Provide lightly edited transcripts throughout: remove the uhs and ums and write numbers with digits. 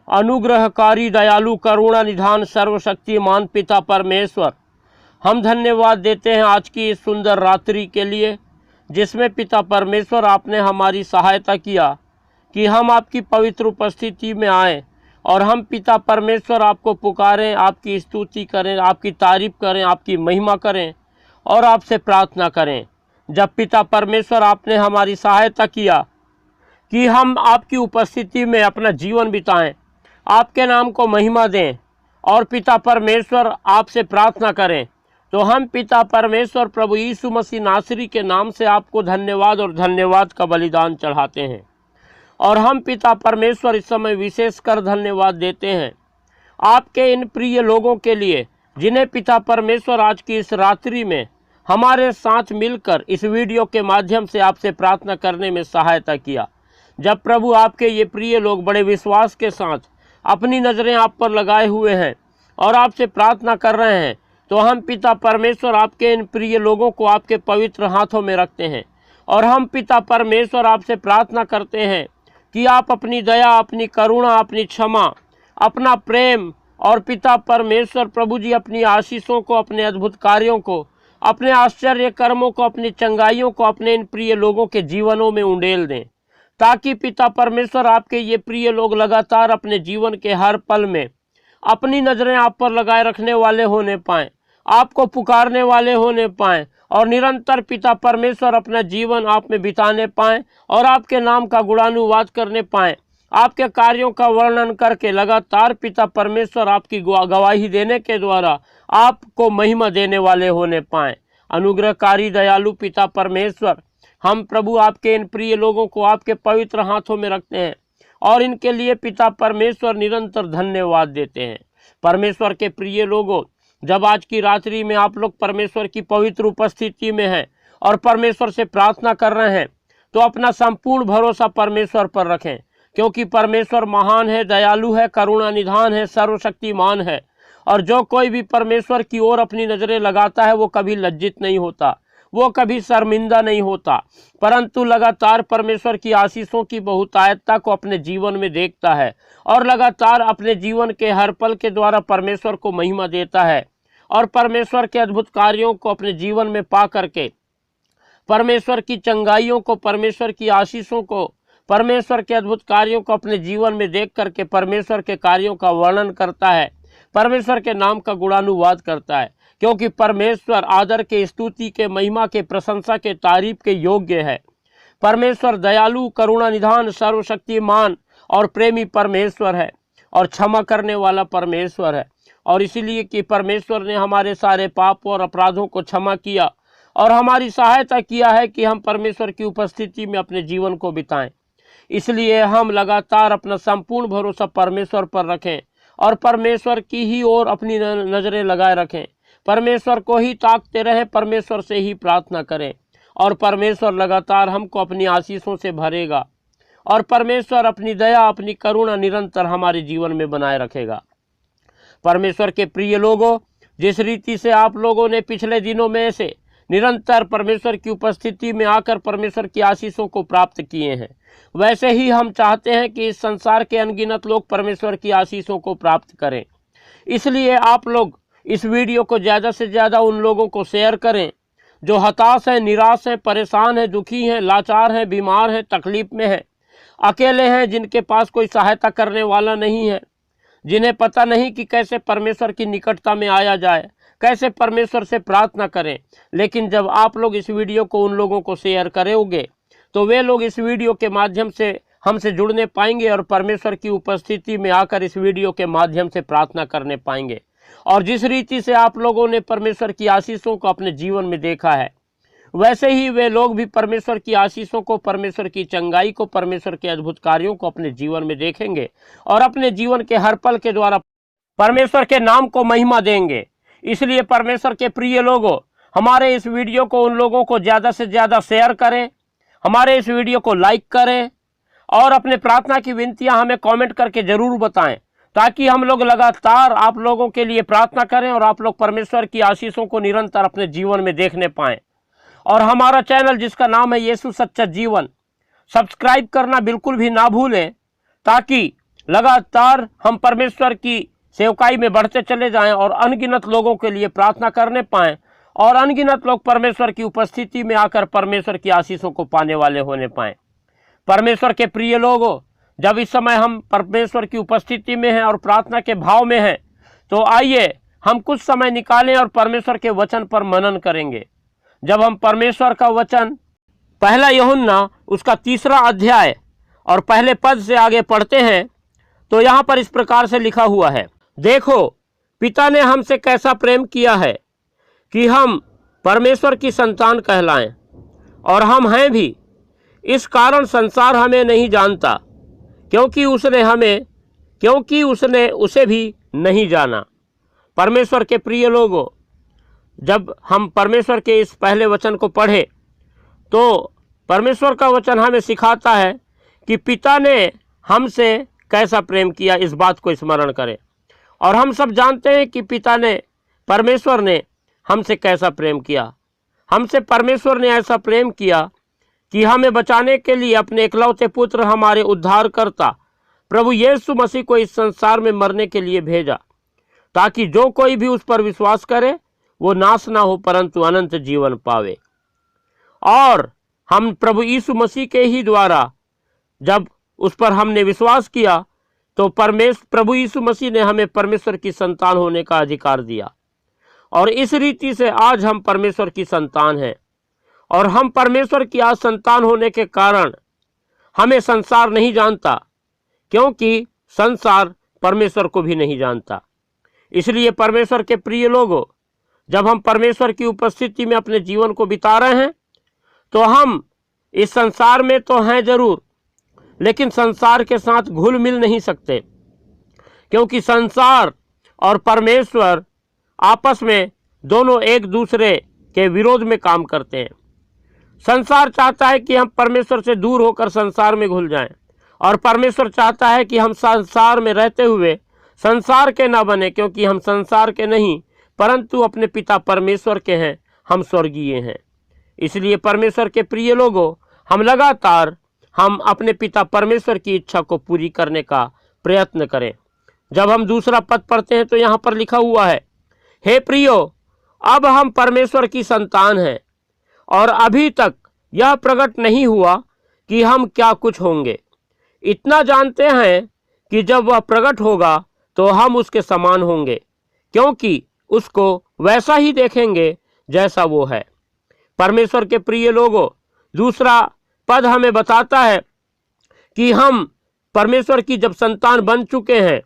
अनुग्रहकारी दयालु करुणा निधान सर्वशक्तिमान पिता परमेश्वर, हम धन्यवाद देते हैं आज की इस सुंदर रात्रि के लिए, जिसमें पिता परमेश्वर आपने हमारी सहायता किया कि हम आपकी पवित्र उपस्थिति में आएँ और हम पिता परमेश्वर आपको पुकारें, आपकी स्तुति करें, आपकी तारीफ करें, आपकी महिमा करें और आपसे प्रार्थना करें। जब पिता परमेश्वर आपने हमारी सहायता किया कि हम आपकी उपस्थिति में अपना जीवन बिताएं, आपके नाम को महिमा दें और पिता परमेश्वर आपसे प्रार्थना करें, तो हम पिता परमेश्वर प्रभु यीशु मसीह नासरी के नाम से आपको धन्यवाद और धन्यवाद का बलिदान चढ़ाते हैं। और हम पिता परमेश्वर इस समय विशेषकर धन्यवाद देते हैं आपके इन प्रिय लोगों के लिए, जिन्हें पिता परमेश्वर आज की इस रात्रि में हमारे साथ मिलकर इस वीडियो के माध्यम से आपसे प्रार्थना करने में सहायता किया। जब प्रभु आपके ये प्रिय लोग बड़े विश्वास के साथ अपनी नज़रें आप पर लगाए हुए हैं और आपसे प्रार्थना कर रहे हैं, तो हम पिता परमेश्वर आपके इन प्रिय लोगों को आपके पवित्र हाथों में रखते हैं और हम पिता परमेश्वर आपसे प्रार्थना करते हैं कि आप अपनी दया, अपनी करुणा, अपनी क्षमा, अपना प्रेम और पिता परमेश्वर प्रभु जी अपनी आशीषों को, अपने अद्भुत कार्यों को, अपने आश्चर्य कर्मों को, अपनी चंगाइयों को अपने इन प्रिय लोगों के जीवनों में उंडेल दें, ताकि पिता परमेश्वर आपके ये प्रिय लोग लगातार अपने जीवन के हर पल में अपनी नज़रें आप पर लगाए रखने वाले होने पाएँ, आपको पुकारने वाले होने पाएँ और निरंतर पिता परमेश्वर अपना जीवन आप में बिताने पाएँ और आपके नाम का गुणानुवाद करने पाएँ, आपके कार्यों का वर्णन करके लगातार पिता परमेश्वर आपकी गवाही देने के द्वारा आपको महिमा देने वाले होने पाएँ। अनुग्रहकारी दयालु पिता परमेश्वर, हम प्रभु आपके इन प्रिय लोगों को आपके पवित्र हाथों में रखते हैं और इनके लिए पिता परमेश्वर निरंतर धन्यवाद देते हैं। परमेश्वर के प्रिय लोगों, जब आज की रात्रि में आप लोग परमेश्वर की पवित्र उपस्थिति में हैं और परमेश्वर से प्रार्थना कर रहे हैं, तो अपना संपूर्ण भरोसा परमेश्वर पर रखें, क्योंकि परमेश्वर महान है, दयालु है, करुणा निधान है, सर्वशक्तिमान है। और जो कोई भी परमेश्वर की ओर अपनी नज़रें लगाता है, वो कभी लज्जित नहीं होता, वो कभी शर्मिंदा नहीं होता, परंतु लगातार परमेश्वर की आशीषों की बहुतायतता को अपने जीवन में देखता है और लगातार अपने जीवन के हर पल के द्वारा परमेश्वर को महिमा देता है और परमेश्वर के अद्भुत कार्यों को अपने जीवन में पा करके, परमेश्वर की चंगाइयों को, परमेश्वर की आशीषों को, परमेश्वर के अद्भुत कार्यों को अपने जीवन में देख करके परमेश्वर के कार्यों का वर्णन करता है, परमेश्वर के नाम का गुणानुवाद करता है, क्योंकि परमेश्वर आदर के, स्तुति के, महिमा के, प्रशंसा के, तारीफ के योग्य है। परमेश्वर दयालु, करुणा निधान, सर्वशक्तिमान और प्रेमी परमेश्वर है और क्षमा करने वाला परमेश्वर है। और इसीलिए कि परमेश्वर ने हमारे सारे पाप और अपराधों को क्षमा किया और हमारी सहायता किया है कि हम परमेश्वर की उपस्थिति में अपने जीवन को बिताएं। इसलिए हम लगातार अपना संपूर्ण भरोसा परमेश्वर पर रखें और परमेश्वर की ही ओर अपनी नज़रें लगाए रखें, परमेश्वर को ही ताकते रहें, परमेश्वर से ही प्रार्थना करें और परमेश्वर लगातार हमको अपनी आशीषों से भरेगा और परमेश्वर अपनी दया, अपनी करुणा निरंतर हमारे जीवन में बनाए रखेगा। परमेश्वर के प्रिय लोगों, जिस रीति से आप लोगों ने पिछले दिनों में से निरंतर परमेश्वर की उपस्थिति में आकर परमेश्वर की आशीषों को प्राप्त किए हैं, वैसे ही हम चाहते हैं कि इस संसार के अनगिनत लोग परमेश्वर की आशीषों को प्राप्त करें। इसलिए आप लोग इस वीडियो को ज़्यादा से ज़्यादा उन लोगों को शेयर करें जो हताश हैं, निराश हैं, परेशान हैं, दुखी हैं, लाचार हैं, बीमार हैं, तकलीफ में हैं, अकेले हैं, जिनके पास कोई सहायता करने वाला नहीं है, जिन्हें पता नहीं कि कैसे परमेश्वर की निकटता में आया जाए, कैसे परमेश्वर से प्रार्थना करें। लेकिन जब आप लोग इस वीडियो को उन लोगों को शेयर करोगे, तो वे लोग इस वीडियो के माध्यम से हमसे जुड़ने पाएंगे और परमेश्वर की उपस्थिति में आकर इस वीडियो के माध्यम से प्रार्थना करने पाएंगे। और जिस रीति से आप लोगों ने परमेश्वर की आशीषों को अपने जीवन में देखा है, वैसे ही वे लोग भी परमेश्वर की आशीषों को, परमेश्वर की चंगाई को, परमेश्वर के अद्भुत कार्यों को अपने जीवन में देखेंगे और अपने जीवन के हर पल के द्वारा परमेश्वर के नाम को महिमा देंगे। इसलिए परमेश्वर के प्रिय लोगों, हमारे इस वीडियो को उन लोगों को ज़्यादा से ज़्यादा शेयर करें, हमारे इस वीडियो को लाइक करें और अपने प्रार्थना की विनतियां हमें कमेंट करके ज़रूर बताएं, ताकि हम लोग लगातार आप लोगों के लिए प्रार्थना करें और आप लोग परमेश्वर की आशीषों को निरंतर अपने जीवन में देखने पाएं। और हमारा चैनल जिसका नाम है यीशु सच्चा जीवन, सब्सक्राइब करना बिल्कुल भी ना भूलें, ताकि लगातार हम परमेश्वर की सेवकाई में बढ़ते चले जाएं और अनगिनत लोगों के लिए प्रार्थना करने पाएं और अनगिनत लोग परमेश्वर की उपस्थिति में आकर परमेश्वर की आशीषों को पाने वाले होने पाएं। परमेश्वर के प्रिय लोगों, जब इस समय हम परमेश्वर की उपस्थिति में हैं और प्रार्थना के भाव में हैं, तो आइए हम कुछ समय निकालें और परमेश्वर के वचन पर मनन करेंगे। जब हम परमेश्वर का वचन पहला यूहन्ना उसका 3 अध्याय और पहले पद से आगे पढ़ते हैं, तो यहाँ पर इस प्रकार से लिखा हुआ है, देखो पिता ने हमसे कैसा प्रेम किया है कि हम परमेश्वर की संतान कहलाएं, और हम हैं भी। इस कारण संसार हमें नहीं जानता, क्योंकि उसने उसे भी नहीं जाना। परमेश्वर के प्रिय लोगों, जब हम परमेश्वर के इस पहले वचन को पढ़े तो परमेश्वर का वचन हमें सिखाता है कि पिता ने हमसे कैसा प्रेम किया, इस बात को स्मरण करें। और हम सब जानते हैं कि परमेश्वर ने हमसे कैसा प्रेम किया। हमसे परमेश्वर ने ऐसा प्रेम किया कि हमें बचाने के लिए अपने इकलौते पुत्र, हमारे उद्धारकर्ता प्रभु यीशु मसीह को इस संसार में मरने के लिए भेजा, ताकि जो कोई भी उस पर विश्वास करे वो नाश ना हो परंतु अनंत जीवन पावे। और हम प्रभु यीशु मसीह के ही द्वारा जब उस पर हमने विश्वास किया तो प्रभु यीशु मसीह ने हमें परमेश्वर की संतान होने का अधिकार दिया। और इस रीति से आज हम परमेश्वर की संतान हैं। और हम परमेश्वर की आज संतान होने के कारण हमें संसार नहीं जानता, क्योंकि संसार परमेश्वर को भी नहीं जानता। इसलिए परमेश्वर के प्रिय लोगों, जब हम परमेश्वर की उपस्थिति में अपने जीवन को बिता रहे हैं तो हम इस संसार में तो हैं जरूर, लेकिन संसार के साथ घुल मिल नहीं सकते, क्योंकि संसार और परमेश्वर आपस में दोनों एक दूसरे के विरोध में काम करते हैं। संसार चाहता है कि हम परमेश्वर से दूर होकर संसार में घुल जाएं, और परमेश्वर चाहता है कि हम संसार में रहते हुए संसार के ना बने, क्योंकि हम संसार के नहीं परंतु अपने पिता परमेश्वर के हैं, हम स्वर्गीय हैं। इसलिए परमेश्वर के प्रिय लोगों, हम अपने पिता परमेश्वर की इच्छा को पूरी करने का प्रयत्न करें। जब हम दूसरा पद पढ़ते हैं तो यहाँ पर लिखा हुआ है, हे प्रियो, अब हम परमेश्वर की संतान हैं, और अभी तक यह प्रकट नहीं हुआ कि हम क्या कुछ होंगे। इतना जानते हैं कि जब वह प्रकट होगा तो हम उसके समान होंगे, क्योंकि उसको वैसा ही देखेंगे जैसा वो है। परमेश्वर के प्रिय लोगों, दूसरा पद हमें बताता है कि हम परमेश्वर की जब संतान बन चुके हैं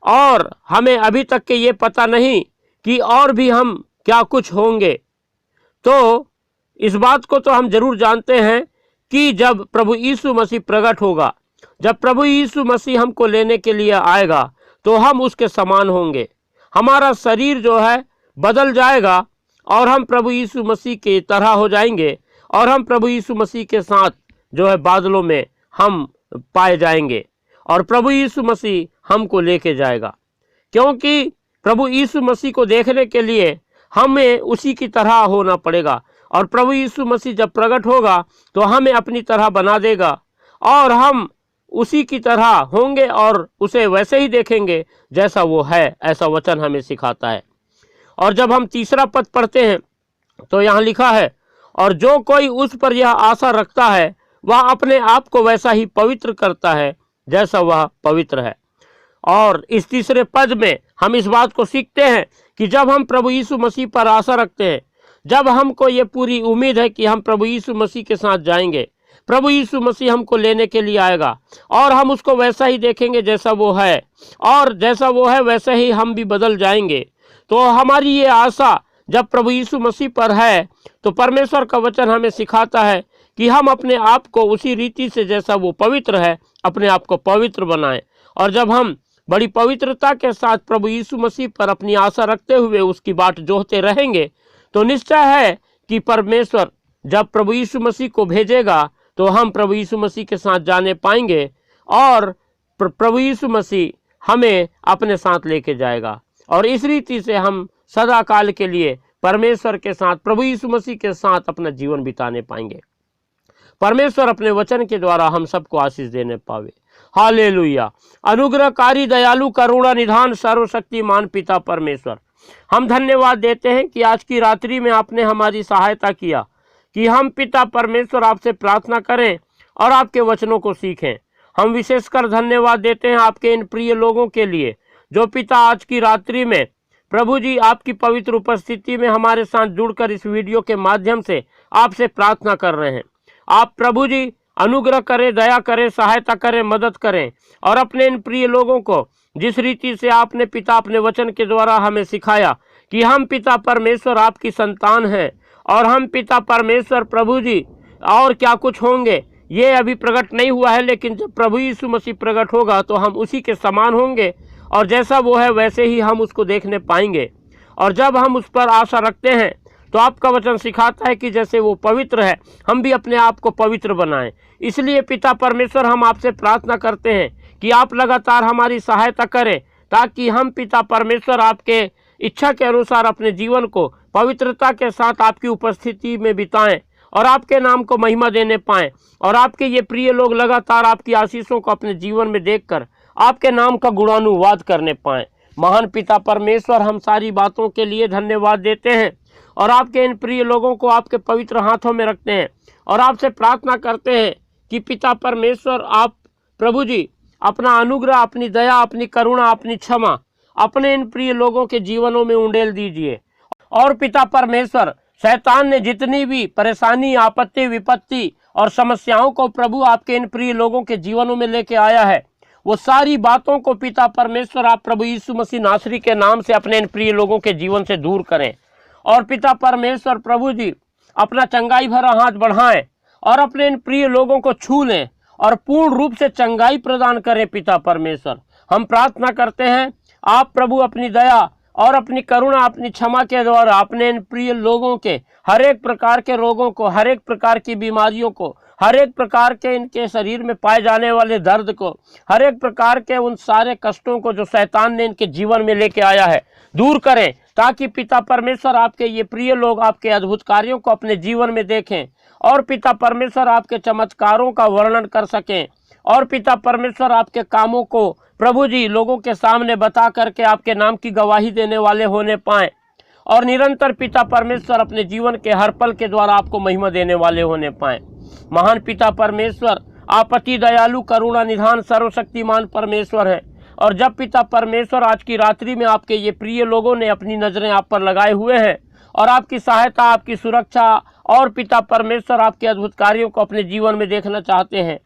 और हमें अभी तक के ये पता नहीं कि और भी हम क्या कुछ होंगे, तो इस बात को तो हम जरूर जानते हैं कि जब प्रभु यीशु मसीह प्रकट होगा, जब प्रभु यीशु मसीह हमको लेने के लिए आएगा, तो हम उसके समान होंगे। हमारा शरीर जो है बदल जाएगा और हम प्रभु यीशु मसीह की तरह हो जाएंगे, और हम प्रभु यीशु मसीह के साथ जो है बादलों में हम पाए जाएंगे, और प्रभु यीशु मसीह हमको लेके जाएगा। क्योंकि प्रभु यीशु मसीह को देखने के लिए हमें उसी की तरह होना पड़ेगा, और प्रभु यीशु मसीह जब प्रकट होगा तो हमें अपनी तरह बना देगा, और हम उसी की तरह होंगे और उसे वैसे ही देखेंगे जैसा वो है, ऐसा वचन हमें सिखाता है। और जब हम तीसरा पद पढ़ते हैं तो यहाँ लिखा है, और जो कोई उस पर यह आशा रखता है वह अपने आप को वैसा ही पवित्र करता है जैसा वह पवित्र है। और इस तीसरे पद में हम इस बात को सीखते हैं कि जब हम प्रभु यीशु मसीह पर आशा रखते हैं, जब हमको ये पूरी उम्मीद है कि हम प्रभु यीशु मसीह के साथ जाएंगे, प्रभु यीशु मसीह हमको लेने के लिए आएगा और हम उसको वैसा ही देखेंगे जैसा वो है, और जैसा वो है वैसे ही हम भी बदल जाएंगे। तो हमारी ये आशा जब प्रभु यीशु मसीह पर है, तो परमेश्वर का वचन हमें सिखाता है कि हम अपने आप को उसी रीति से जैसा वो पवित्र है, अपने आप को पवित्र बनाएं। और जब हम बड़ी पवित्रता के साथ प्रभु यीशु मसीह पर अपनी आशा रखते हुए उसकी बाट जोहते रहेंगे, तो निश्चय है कि परमेश्वर जब प्रभु यीशु मसीह को भेजेगा तो हम प्रभु यीशु मसीह के साथ जाने पाएंगे, और प्रभु यीशु मसीह हमें अपने साथ लेके जाएगा। और इस रीति से हम सदा काल के लिए परमेश्वर के साथ, प्रभु यीशु मसीह के साथ अपना जीवन बिताने पाएंगे। परमेश्वर अपने वचन के द्वारा हम सबको आशीष देने पावे। हालेलुया। अनुग्रहकारी, दयालु, करुणा निधान, सर्वशक्तिमान पिता परमेश्वर, हम धन्यवाद देते हैं कि आज की रात्रि में आपने हमारी सहायता किया कि हम पिता परमेश्वर आपसे प्रार्थना करें और आपके वचनों को सीखें। हम विशेषकर धन्यवाद देते हैं आपके इन प्रिय लोगों के लिए जो पिता आज की रात्रि में प्रभु जी आपकी पवित्र उपस्थिति में हमारे साथ जुड़कर इस वीडियो के माध्यम से आपसे प्रार्थना कर रहे हैं। आप प्रभु जी अनुग्रह करें, दया करें, सहायता करें, मदद करें और अपने इन प्रिय लोगों को जिस रीति से आपने पिता अपने वचन के द्वारा हमें सिखाया कि हम पिता परमेश्वर आपकी संतान हैं और हम पिता परमेश्वर प्रभु जी और क्या कुछ होंगे ये अभी प्रकट नहीं हुआ है, लेकिन जब प्रभु यीशु मसीह प्रकट होगा तो हम उसी के समान होंगे और जैसा वो है वैसे ही हम उसको देखने पाएंगे। और जब हम उस पर आशा रखते हैं तो आपका वचन सिखाता है कि जैसे वो पवित्र है हम भी अपने आप को पवित्र बनाएं। इसलिए पिता परमेश्वर हम आपसे प्रार्थना करते हैं कि आप लगातार हमारी सहायता करें ताकि हम पिता परमेश्वर आपके इच्छा के अनुसार अपने जीवन को पवित्रता के साथ आपकी उपस्थिति में बिताएं और आपके नाम को महिमा देने पाएं और आपके ये प्रिय लोग लगातार आपकी आशीषों को अपने जीवन में देखकर आपके नाम का गुणानुवाद करने पाएं। महान पिता परमेश्वर, हम सारी बातों के लिए धन्यवाद देते हैं और आपके इन प्रिय लोगों को आपके पवित्र हाथों में रखते हैं और आपसे प्रार्थना करते हैं कि पिता परमेश्वर आप प्रभु जी अपना अनुग्रह, अपनी दया, अपनी करुणा, अपनी क्षमा अपने इन प्रिय लोगों के जीवनों में उंडेल दीजिए। और पिता परमेश्वर, शैतान ने जितनी भी परेशानी, आपत्ति, विपत्ति और समस्याओं को प्रभु आपके इन प्रिय लोगों के जीवनों में लेके आया है, वो सारी बातों को पिता परमेश्वर आप प्रभु यीशु मसीह नासरी के नाम से अपने इन प्रिय लोगों के जीवन से दूर करें। और पिता परमेश्वर प्रभु जी अपना चंगाई भरा हाथ बढ़ाएं और अपने इन प्रिय लोगों को छू लें और पूर्ण रूप से चंगाई प्रदान करें। पिता परमेश्वर, हम प्रार्थना करते हैं आप प्रभु अपनी दया और अपनी करुणा, अपनी क्षमा के द्वारा अपने इन प्रिय लोगों के हर एक प्रकार के रोगों को, हर एक प्रकार की बीमारियों को, हर एक प्रकार के इनके शरीर में पाए जाने वाले दर्द को, हर एक प्रकार के उन सारे कष्टों को जो शैतान ने इनके जीवन में लेके आया है दूर करें, ताकि पिता परमेश्वर आपके ये प्रिय लोग आपके अद्भुत कार्यों को अपने जीवन में देखें और पिता परमेश्वर आपके चमत्कारों का वर्णन कर सकें और पिता परमेश्वर आपके कामों को प्रभु जी लोगों के सामने बता करके आपके नाम की गवाही देने वाले होने पाएं और निरंतर पिता परमेश्वर अपने जीवन के हर पल के द्वारा आपको महिमा देने वाले होने पाएं। महान पिता परमेश्वर, आप अति दयालु, करुणा निधान, सर्वशक्तिमान परमेश्वर हैं और जब पिता परमेश्वर आज की रात्रि में आपके ये प्रिय लोगों ने अपनी नजरें आप पर लगाए हुए हैं और आपकी सहायता, आपकी सुरक्षा और पिता परमेश्वर आपके अद्भुत कार्यों को अपने जीवन में देखना चाहते हैं,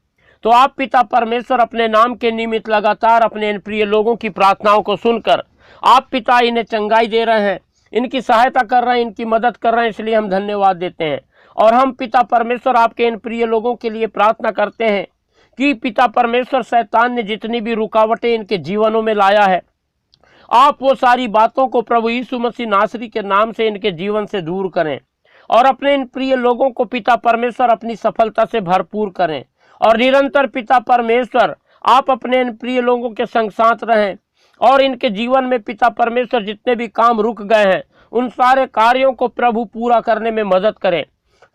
तो आप पिता परमेश्वर अपने नाम के निमित्त लगातार अपने इन प्रिय लोगों की प्रार्थनाओं को सुनकर आप पिता इन्हें चंगाई दे रहे हैं, इनकी सहायता कर रहे हैं, इनकी मदद कर रहे हैं। इसलिए हम धन्यवाद देते हैं और हम पिता परमेश्वर आपके इन प्रिय लोगों के लिए प्रार्थना करते हैं कि पिता परमेश्वर शैतान ने जितनी भी रुकावटें इनके जीवनों में लाया है, आप वो सारी बातों को प्रभु यीशु मसीह नासरी के नाम से इनके जीवन से दूर करें और अपने इन प्रिय लोगों को पिता परमेश्वर अपनी सफलता से भरपूर करें और निरंतर पिता परमेश्वर आप अपने इन प्रिय लोगों के संग साथ रहें और इनके जीवन में पिता परमेश्वर जितने भी काम रुक गए हैं उन सारे कार्यों को प्रभु पूरा करने में मदद करें,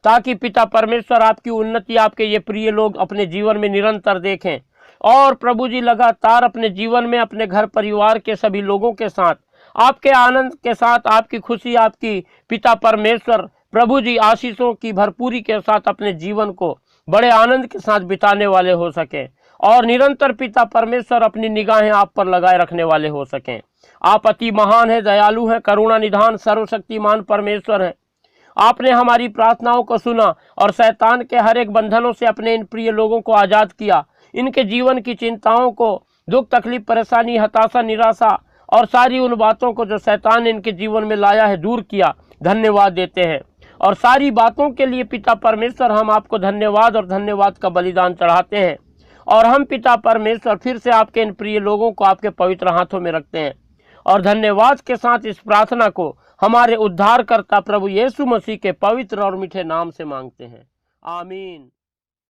ताकि पिता परमेश्वर आपकी उन्नति आपके ये प्रिय लोग अपने जीवन में निरंतर देखें और प्रभु जी लगातार अपने जीवन में अपने घर परिवार के सभी लोगों के साथ आपके आनंद के साथ, आपकी खुशी, आपकी पिता परमेश्वर प्रभु जी आशीषों की भरपूरी के साथ अपने जीवन को बड़े आनंद के साथ बिताने वाले हो सकें और निरंतर पिता परमेश्वर अपनी निगाहें आप पर लगाए रखने वाले हो सकें। आप अति महान है, दयालु हैं, करुणा निधान, सर्वशक्तिमान परमेश्वर हैं। आपने हमारी प्रार्थनाओं को सुना और शैतान के हर एक बंधनों से अपने इन प्रिय लोगों को आज़ाद किया। इनके जीवन की चिंताओं को, दुख, तकलीफ, परेशानी, हताशा, निराशा और सारी उन बातों को जो शैतान ने इनके जीवन में लाया है दूर किया। धन्यवाद देते हैं और सारी बातों के लिए पिता परमेश्वर हम आपको धन्यवाद और धन्यवाद का बलिदान चढ़ाते हैं और हम पिता परमेश्वर फिर से आपके इन प्रिय लोगों को आपके पवित्र हाथों में रखते हैं और धन्यवाद के साथ इस प्रार्थना को हमारे उद्धारकर्ता प्रभु यीशु मसीह के पवित्र और मीठे नाम से मांगते हैं। आमीन।